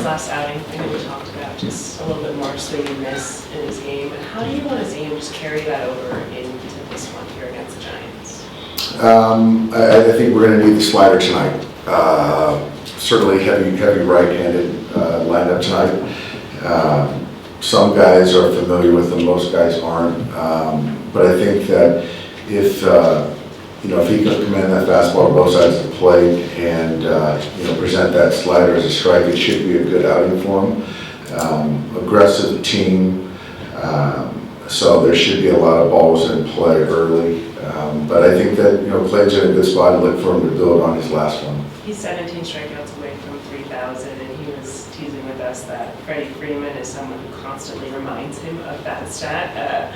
his last outing, I know we talked about just a little bit more swing and miss in his game. How do you want to see him just carry that over into this one here against the Giants? I think we're going to need the slider tonight. Certainly heavy right-handed lineup tonight. Some guys are familiar with them, most guys aren't. But I think that if if he can command that fastball to both sides of the plate and present that slider as a strike, it should be a good outing for him. Aggressive team, so there should be a lot of balls in play early. But I think that Clayton's in a good spot and look for him to build on his last one. He's 17 strikeouts away from 3,000, and he was teasing with us that Freddie Freeman is someone who constantly reminds him of that stat.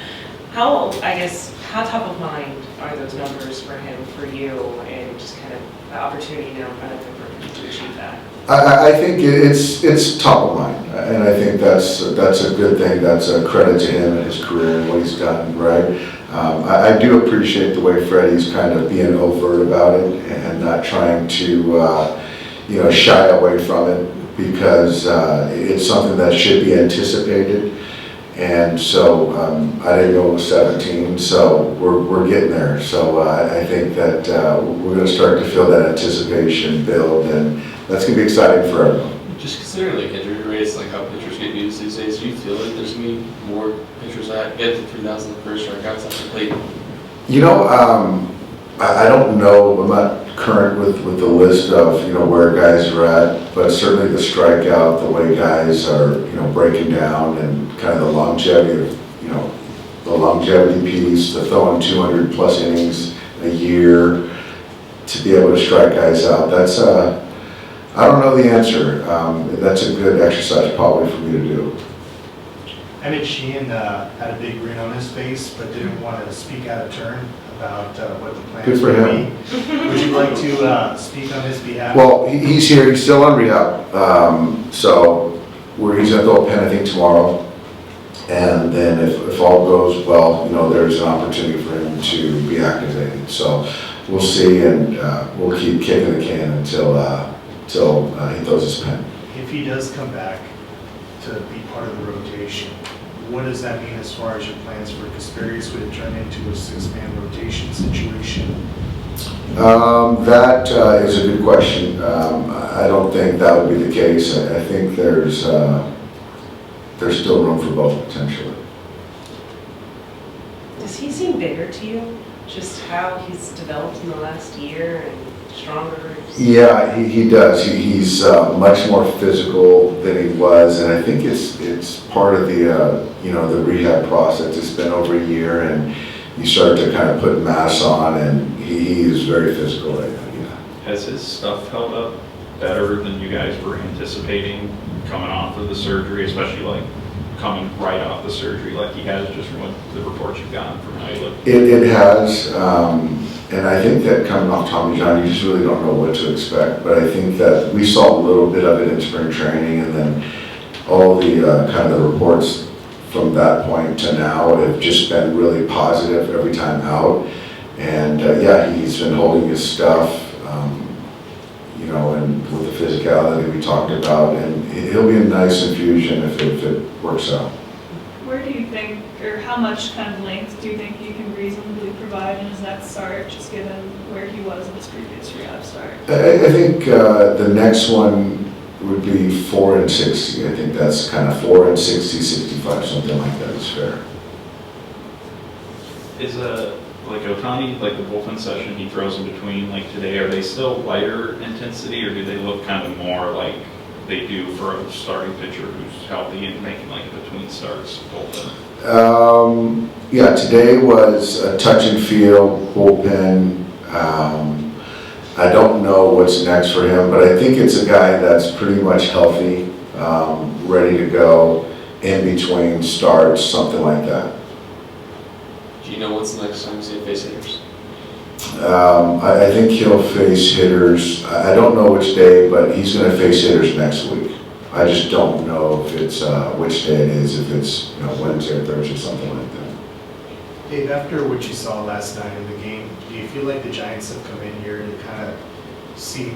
How top of mind are those numbers for him, for you, and just kind of the opportunity now in front of him for him to achieve that? I think it's top of mind, and I think that's a good thing. That's a credit to him and his career and what he's done, right? I do appreciate the way Freddie's kind of being overt about it and not trying to shy away from it, because it's something that should be anticipated. And so I didn't know it was 17, so we're getting there. So I think that we're going to start to feel that anticipation build, and that's going to be exciting for everyone. Just considering like injury rates, like how pitchers get used these days, do you feel like there's going to be more pitchers that get to 3,000 first strikeouts off the plate? I don't know. I'm not current with the list of where guys are at, but certainly the strikeout, the way guys are breaking down, and kind of the longevity of the longevity piece, the throwing 200 plus innings a year to be able to strike guys out. That's I don't know the answer. That's a good exercise probably for me to do. Emmet Sheehan had a big grin on his face, but didn't want to speak out of turn about what the plans would be. Would you like to speak on his behalf? Well, he's here. He's still on rehab. So he's going to throw a pen, I think, tomorrow. And then if all goes well, there's an opportunity for him to be activated. So we'll see, and we'll keep kicking the can until he throws his pen. If he does come back to be part of the rotation, what does that mean as far as your plans for Kasperius? Would it turn into a 6-man rotation situation? That is a good question. I don't think that would be the case. I think there's still room for both potentially. Does he seem bigger to you? Just how he's developed in the last year and stronger? Yeah, he does. He's much more physical than he was, and I think it's part of the the rehab process. It's been over a year, and you start to kind of put mass on, and he is very physical right now. Yeah. Has his stuff held up better than you guys were anticipating coming off of the surgery, especially like coming right off the surgery like he has, just from the reports you've gotten from how he looked? It has, and I think that coming off Tommy John, you just really don't know what to expect. But I think that we saw a little bit of it in spring training, and then all the kind of the reports from that point to now have just been really positive every time out. And yeah, he's been holding his stuff, and with the physicality we talked about, and he'll be a nice infusion if it works out. Where do you think, or how much kind of length do you think you can reasonably provide in his next start, just given where he was in his previous rehab start? I think the next one would be 4 and 60. I think that's kind of 4 and 60, 65, something like that is fair. Is like Ohtani, like the bullpen session he throws in between, like today, are they still lighter intensity, or do they look kind of more like they do for a starting pitcher who's healthy and making like a between starts bullpen? Yeah, today was a touch and feel bullpen. I don't know what's next for him, but I think it's a guy that's pretty much healthy, ready to go in between starts, something like that. Do you know what's the next time he's going to face hitters? I think he'll face hitters. I don't know which day, but he's going to face hitters next week. I just don't know if it's which day it is, if it's Wednesday or Thursday, something like that. Dave, after what you saw last night in the game, do you feel like the Giants have come in here to kind of see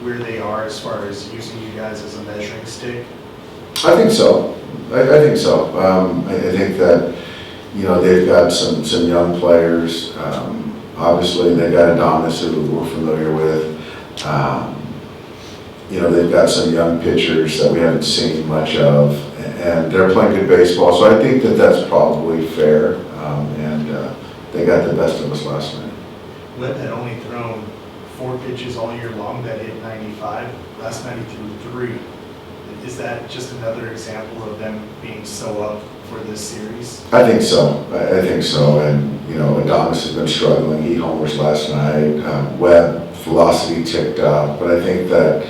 where they are as far as using you guys as a measuring stick? I think so. I think so. I think that, you know, they've got some young players. Obviously, they got Adonis, who we're familiar with. You know, they've got some young pitchers that we haven't seen much of, and they're playing good baseball. So I think that that's probably fair, and they got the best of us last night. Webb had only thrown 4 pitches all year long that hit 95. Last night he threw 3. Is that just another example of them being so up for this series? I think so. I think so. And, you know, Adonis has been struggling. He homers last night. Webb, velocity ticked up. But I think that,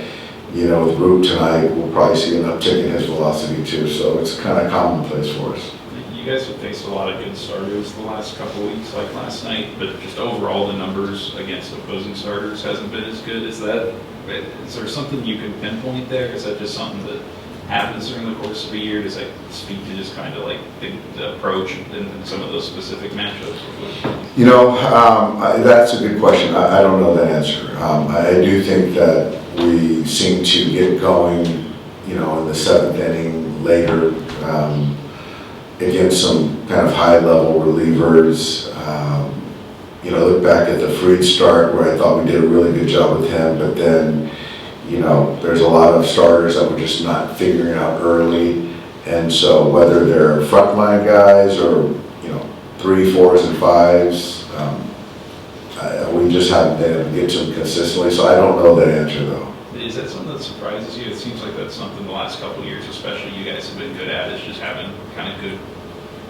you know, with Root tonight, we'll probably see an uptick in his velocity too. So it's kind of commonplace for us. You guys have faced a lot of good starters the last couple of weeks, like last night, but just overall the numbers against opposing starters hasn't been as good. Is there something you can pinpoint there? Is that just something that happens during the course of a year? Does that speak to just kind of like the approach in some of those specific matchups? You know, that's a good question. I don't know that answer. I do think that we seem to get going, you know, in the 7th inning later, against some kind of high-level relievers. You know, look back at the Freed start where I thought we did a really good job with him, but then, you know, there's a lot of starters that we're just not figuring out early. And so whether they're frontline guys or, you know, 3, 4s, and 5s, we just haven't been able to get to them consistently. So I don't know that answer, though. Is that something that surprises you? It seems like that's something the last couple of years, especially you guys have been good at, is just having kind of good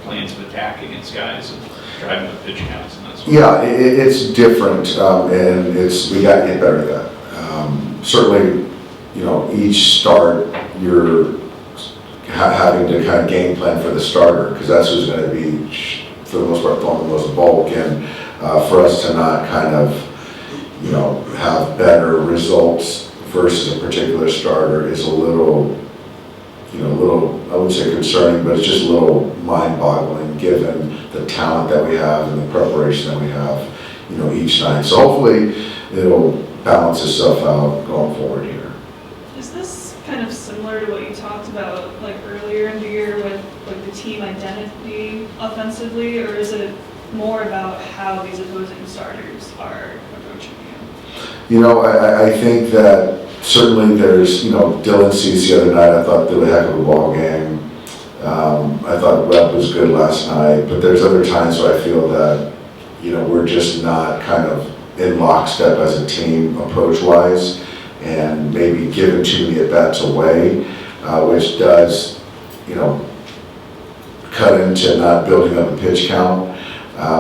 plans of attack against guys and driving the pitch counts and that sort of Yeah, it's different, and we got to get better at that. Certainly, you know, each start you're having to kind of game plan for the starter, because that's who's going to be, for the most part, throwing the most bulk, and for us to not kind of, you know, have better results versus a particular starter is a little, you know, I wouldn't say concerning, but it's just a little mind-boggling given the talent that we have and the preparation that we have, you know, each night. So hopefully it'll balance itself out going forward here. Is this kind of similar to what you talked about like earlier in the year with like the team identity offensively, or is it more about how these opposing starters are approaching you? You know, I think that certainly there's, you know, Dylan Cease the other night, I thought did a heck of a ball game. I thought Webb was good last night, but there's other times where I feel that, you know, we're just not kind of in lockstep as a team approach-wise, and maybe giving too many at-bats away, which does, you know, cut into not building up a pitch count.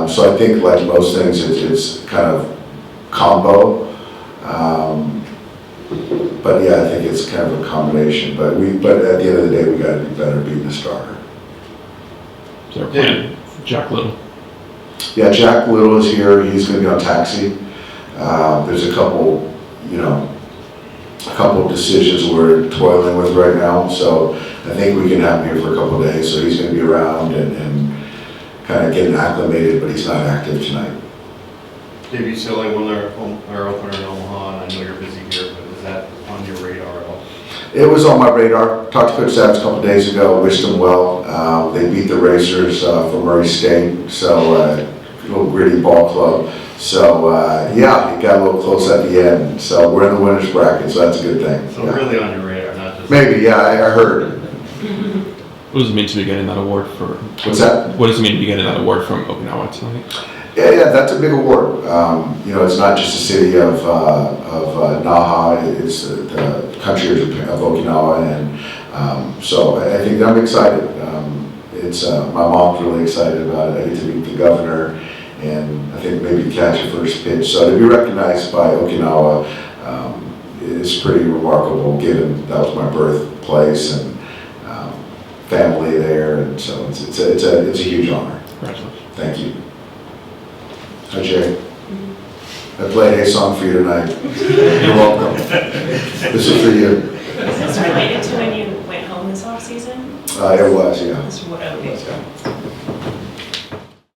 So I think like most things, it's kind of combo. But yeah, I think it's kind of a combination. But at the end of the day, we got to be better beating the starter. Is there a plan? Jack Little. Yeah, Jack Little is here. He's going to be on taxi. There's a couple, you know, of decisions we're toiling with right now. So I think we can have him here for a couple of days. So he's going to be around and kind of getting acclimated, but he's not active tonight. Dave, you said like when our opener in Omaha, and I know you're busy here, but is that on your radar at all? It was on my radar. Talked to Coach Savage a couple of days ago, wished him well. They beat the Racers from Murray State, so a little gritty ball club. So yeah, it got a little close at the end. So we're in the winner's bracket, so that's a good thing. So yeah. really on your radar, not just... Maybe, yeah, I heard. What does it mean to be getting that award for? What's that? What does it mean to be getting that award from Okinawa tonight? Yeah, that's a big award. You know, it's not just the city of Naha, it's the country of Okinawa, and so I think I'm excited. It's my mom's really excited about it. I get to meet the governor, and I think maybe catch a first pitch. So to be recognized by Okinawa is pretty remarkable, given that was my birthplace and family there, and so it's a huge honor. Congratulations. Thank you. Hi, Jay. I played a song for you tonight. You're welcome. This is for you. Is this related to when you went home this off-season? It was, yeah. This is what, okay.